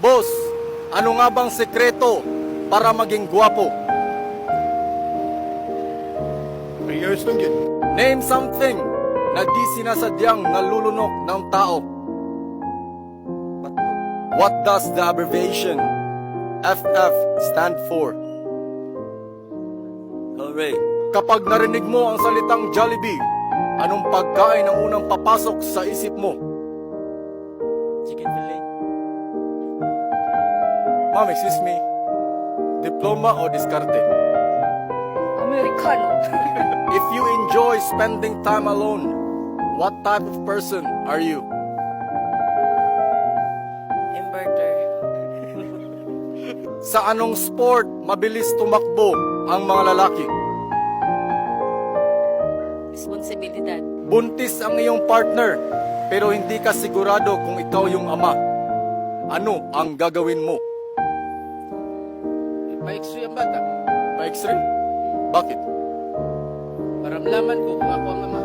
Boss, ano nga bang sekreto para maging gwapo? May years lang yun. Name something na di sinasadyang nalulunok ng tao. What does the abbreviation FF stand for? Alright. Kapag narinig mo ang salitang Jollibee, anong pagkain ang unang papasok sa isip mo? Chicken fillet. Ma'am, excuse me. Diploma o diskarte? Americano. If you enjoy spending time alone, what type of person are you? Inverter. Sa anong sport mabilis tumakbo ang mga lalaki? Responsibilidad. Buntis ang iyong partner, pero hindi ka sigurado kung ikaw yung ama. Ano ang gagawin mo? Pa-x-ray ang bata. Pa-x-ray? Bakit? Para malaman ko kung ako ang ama.